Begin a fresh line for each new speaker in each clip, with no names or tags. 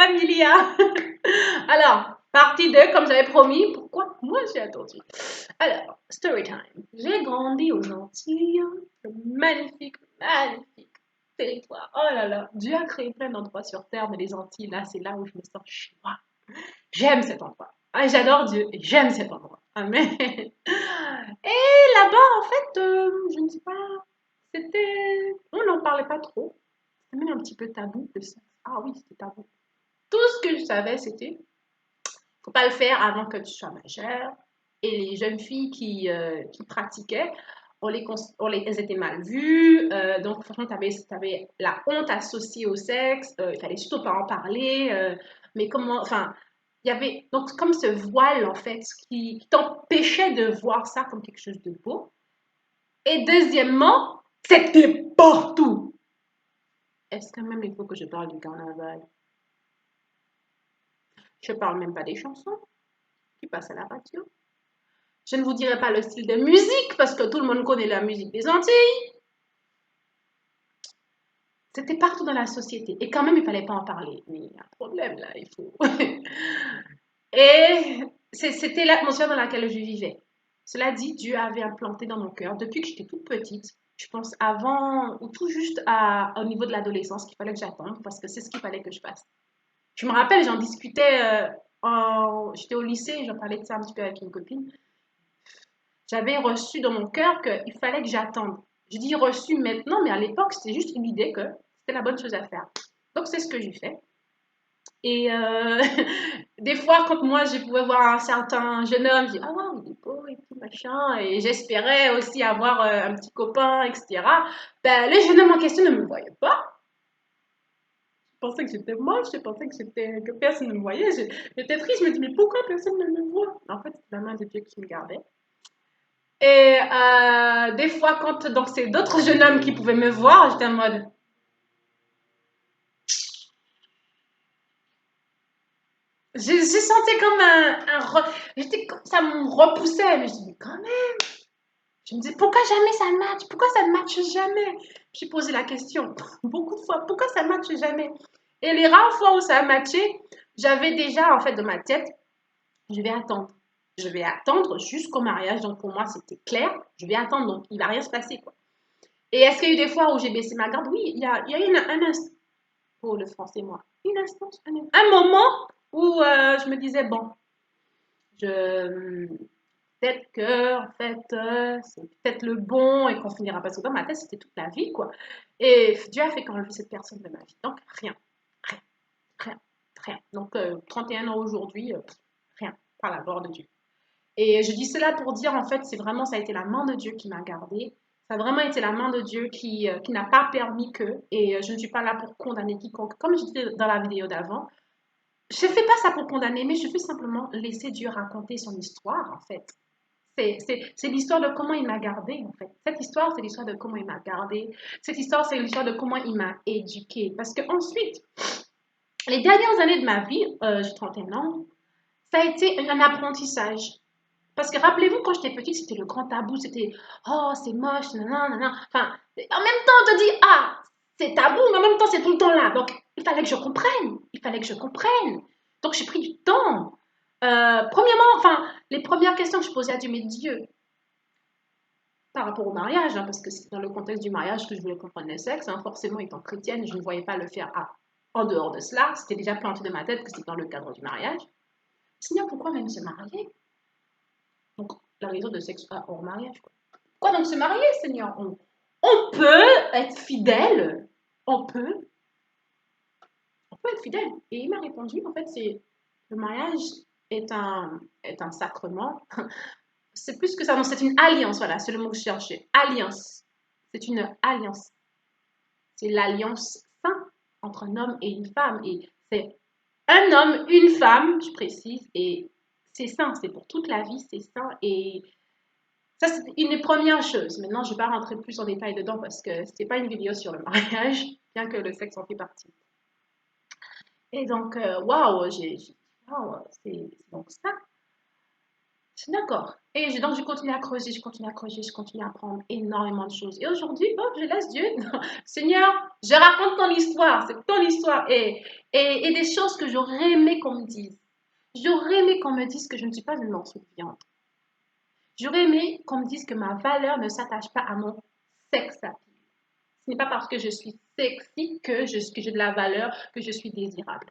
familia. Alors, partie 2, comme j'avais promis. Pourquoi moi j'ai attendu? Alors, story time. J'ai grandi aux Antilles. Magnifique, magnifique territoire. Oh là là, Dieu a créé plein d'endroits sur Terre, mais les Antilles, là, c'est là où je me sens chez moi. J'aime cet endroit. Ah, j'adore Dieu et j'aime cet endroit. Amen. Et là-bas, en fait, je ne sais pas, on n'en parlait pas trop. C'était même un petit peu tabou, le sexe. Ah oui, c'était tabou. Tout ce que je savais, c'était, faut pas le faire avant que tu sois majeure. Et les jeunes filles qui pratiquaient, elles étaient mal vues. Donc, franchement, tu avais la honte associée au sexe. Il fallait surtout pas en parler. Mais comment, enfin, il y avait donc comme ce voile, en fait, qui t'empêchait de voir ça comme quelque chose de beau. Et deuxièmement, c'était partout. Est-ce que même il faut que je parle du carnaval? Je parle même pas des chansons qui passent à la radio. Je ne vous dirai pas le style de musique parce que tout le monde connaît la musique des Antilles. C'était partout dans la société. Et quand même, il ne fallait pas en parler. Mais il y a un problème là, il faut. Et c'était l'atmosphère dans laquelle je vivais. Cela dit, Dieu avait implanté dans mon cœur, depuis que j'étais toute petite, je pense avant, ou tout juste au niveau de l'adolescence, qu'il fallait que j'attende, parce que c'est ce qu'il fallait que je fasse. Je me rappelle, j'en discutais, j'étais au lycée, j'en parlais de ça un petit peu avec une copine. J'avais reçu dans mon cœur qu'il fallait que j'attende. Je dis reçu maintenant, mais à l'époque, c'était juste une idée que c'était la bonne chose à faire. Donc, c'est ce que j'ai fait. Et des fois, quand moi, je pouvais voir un certain jeune homme, je dis, ah ouais, il est beau et tout, machin. Et j'espérais aussi avoir un petit copain, etc. Ben, les jeunes hommes en question ne me voyaient pas. Je pensais que j'étais moche, je pensais que personne ne me voyait. J'étais triste, je me dis, mais pourquoi personne ne me voit? En fait, c'est la main de Dieu qui me gardait. Et des fois, quand donc c'est d'autres jeunes hommes qui pouvaient me voir, j'étais en mode. J'ai senti comme ça me repoussait, mais je dis, mais quand même. Je me disais, pourquoi jamais ça match? Pourquoi ça ne matche jamais? J'ai posé la question beaucoup de fois, pourquoi ça ne matche jamais? Et les rares fois où ça a matché, j'avais déjà en fait dans ma tête, je vais attendre. Je vais attendre jusqu'au mariage. Donc pour moi, c'était clair. Je vais attendre. Donc il ne va rien se passer, quoi. Et est-ce qu'il y a eu des fois où j'ai baissé ma garde? Oui, il y a eu un instant. Oh, le français, moi. Une instance, un moment où je me disais, bon, je, peut-être que, en fait, c'est peut-être le bon et qu'on finira pas. Parce que dans ma tête, c'était toute la vie, quoi. Et Dieu a fait qu'enlever cette personne de ma vie. Donc, rien, rien, rien, rien. Donc, 31 ans aujourd'hui, rien, par la gloire de Dieu. Et je dis cela pour dire, en fait, c'est vraiment, ça a été la main de Dieu qui m'a gardée. Ça a vraiment été la main de Dieu qui n'a pas permis que, et je ne suis pas là pour condamner quiconque. Comme je disais dans la vidéo d'avant, je ne fais pas ça pour condamner, mais je veux simplement laisser Dieu raconter son histoire, en fait. C'est l'histoire de comment il m'a gardée, en fait. Cette histoire, c'est l'histoire de comment il m'a gardée. Cette histoire, c'est l'histoire de comment il m'a éduquée. Parce que ensuite, les dernières années de ma vie, j'ai 31 ans, ça a été un apprentissage. Parce que rappelez-vous, quand j'étais petite, c'était le grand tabou, c'était oh, c'est moche, nanana, nanana. Enfin, en même temps, on te dit ah, c'est tabou, mais en même temps, c'est tout le temps là. Donc, il fallait que je comprenne. Il fallait que je comprenne. Donc, j'ai pris du temps. Premièrement, enfin, les premières questions que je posais à Dieu, mais Dieu, par rapport au mariage, hein, parce que c'est dans le contexte du mariage que je voulais comprendre le sexe, hein, forcément, étant chrétienne, je ne voyais pas le faire en dehors de cela. C'était déjà planté de ma tête que c'était dans le cadre du mariage. Seigneur, pourquoi même se marier? Donc, la raison de sexe hors mariage, quoi. Quoi donc se marier, Seigneur? On peut être fidèle. On peut, on peut être fidèle. Et il m'a répondu, en fait, c'est le mariage est un sacrement. C'est plus que ça, non, c'est une alliance, voilà, c'est le mot que je cherchais. Alliance. C'est une alliance. C'est l'alliance sainte entre un homme et une femme. Et c'est un homme, une femme, je précise, et c'est saint, c'est pour toute la vie, c'est saint. Et ça, c'est une des premières choses. Maintenant, je ne vais pas rentrer plus en détail dedans parce que ce n'est pas une vidéo sur le mariage, bien que le sexe en fait partie. Et donc, waouh, wow, c'est donc ça. D'accord. Et donc, je continue à creuser, je continue à creuser, je continue à apprendre énormément de choses. Et aujourd'hui, oh, je laisse Dieu. Seigneur, je raconte ton histoire, c'est ton histoire. Et des choses que j'aurais aimé qu'on me dise. J'aurais aimé qu'on me dise que je ne suis pas une morceau de viande. J'aurais aimé qu'on me dise que ma valeur ne s'attache pas à mon sexe. Ce n'est pas parce que je suis sexy que j'ai de la valeur, que je suis désirable.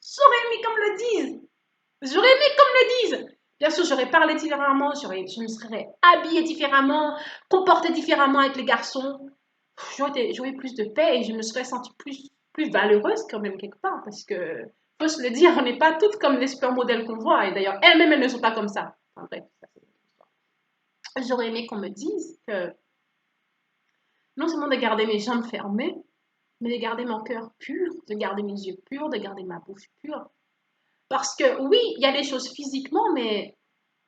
J'aurais aimé qu'on me le dise. J'aurais aimé qu'on me le dise. Bien sûr, j'aurais parlé différemment, je me serais habillée différemment, comportée différemment avec les garçons. J'aurais eu plus de paix et je me serais sentie plus valeureuse quand même quelque part. Parce que, faut se le dire, on n'est pas toutes comme les supermodèles qu'on voit. Et d'ailleurs, elles-mêmes, elles ne sont pas comme ça. Enfin, bref, ça, c'est une autre histoire. J'aurais aimé qu'on me dise que non seulement de garder mes jambes fermées, mais de garder mon cœur pur, de garder mes yeux purs, de garder ma bouche pure. Parce que oui, il y a des choses physiquement, mais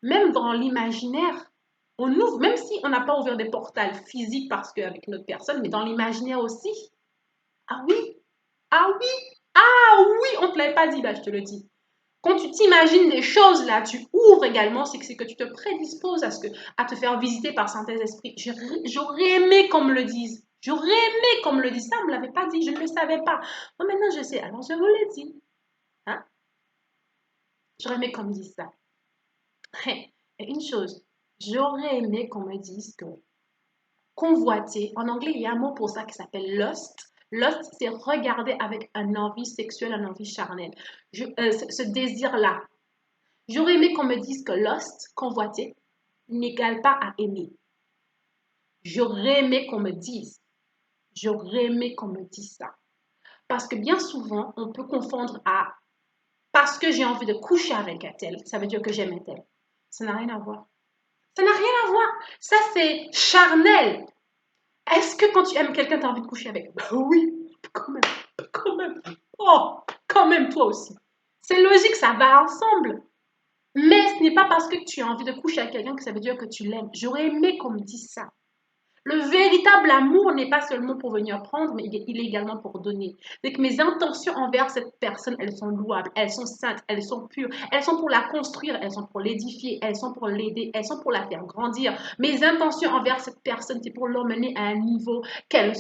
même dans l'imaginaire, on ouvre, même si on n'a pas ouvert des portails physiques parce qu'avec notre personne, mais dans l'imaginaire aussi. Ah oui, ah oui, ah oui, on ne te l'avait pas dit, bah je te le dis. Quand tu t'imagines des choses là, tu ouvres également, c'est que tu te prédisposes à te faire visiter par Saint-Esprit. J'aurais aimé qu'on me le dise. J'aurais aimé qu'on me le dise. Ça, on ne me l'avait pas dit, je ne le savais pas. Bon, maintenant je sais, alors je vous l'ai dit. Hein? J'aurais aimé qu'on me dise ça. Et une chose, j'aurais aimé qu'on me dise que convoiter, en anglais, il y a un mot pour ça qui s'appelle lust. Lust, c'est regarder avec un envie sexuelle, un envie charnelle. Ce désir-là. J'aurais aimé qu'on me dise que lust, convoiter, n'égale pas à aimer. J'aurais aimé qu'on me dise. J'aurais aimé qu'on me dise ça. Parce que bien souvent, on peut confondre à parce que j'ai envie de coucher avec un tel, ça veut dire que j'aime un tel. Ça n'a rien à voir. Ça n'a rien à voir. Ça, c'est charnel. Est-ce que quand tu aimes quelqu'un, tu as envie de coucher avec? Bah oui, quand même, quand même. Oh, quand même, toi aussi. C'est logique, ça va ensemble. Mais ce n'est pas parce que tu as envie de coucher avec quelqu'un que ça veut dire que tu l'aimes. J'aurais aimé qu'on me dise ça. Le véritable amour n'est pas seulement pour venir prendre, mais il est également pour donner. Donc mes intentions envers cette personne, elles sont louables, elles sont saintes, elles sont pures, elles sont pour la construire, elles sont pour l'édifier, elles sont pour l'aider, elles sont pour la faire grandir. Mes intentions envers cette personne, c'est pour l'emmener à un niveau auquel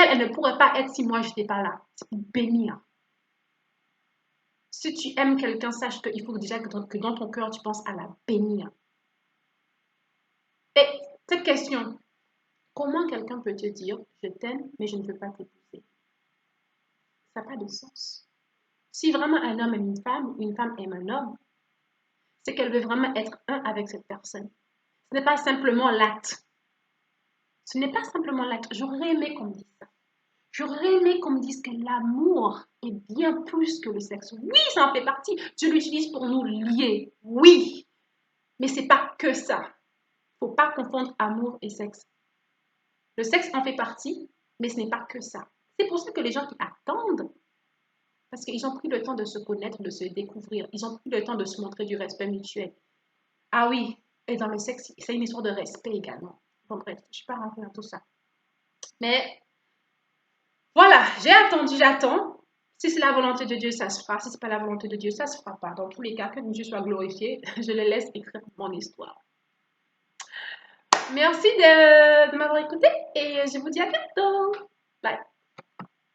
elle ne pourrait pas être si moi je n'étais pas là. C'est pour bénir. Si tu aimes quelqu'un, sache qu'il faut déjà que dans ton cœur, tu penses à la bénir. Et cette question, comment quelqu'un peut te dire, je t'aime, mais je ne veux pas t'épouser? Ça n'a pas de sens. Si vraiment un homme aime une femme aime un homme, c'est qu'elle veut vraiment être un avec cette personne. Ce n'est pas simplement l'acte. Ce n'est pas simplement l'acte. J'aurais aimé qu'on me dise ça. J'aurais aimé qu'on me dise que l'amour est bien plus que le sexe. Oui, ça en fait partie. Dieu l'utilise pour nous lier. Oui. Mais c'est pas que ça. Il ne faut pas confondre amour et sexe. Le sexe en fait partie, mais ce n'est pas que ça. C'est pour ça que les gens qui attendent, parce qu'ils ont pris le temps de se connaître, de se découvrir, ils ont pris le temps de se montrer du respect mutuel. Ah oui, et dans le sexe, c'est une histoire de respect également. Bon bref, je ne suis pas rentrée dans tout ça. Mais voilà, j'ai attendu, j'attends. Si c'est la volonté de Dieu, ça se fera. Si ce n'est pas la volonté de Dieu, ça ne se fera pas. Dans tous les cas, que Dieu soit glorifié, je le laisse écrire mon histoire. Merci de m'avoir écouté et je vous dis à bientôt. Bye.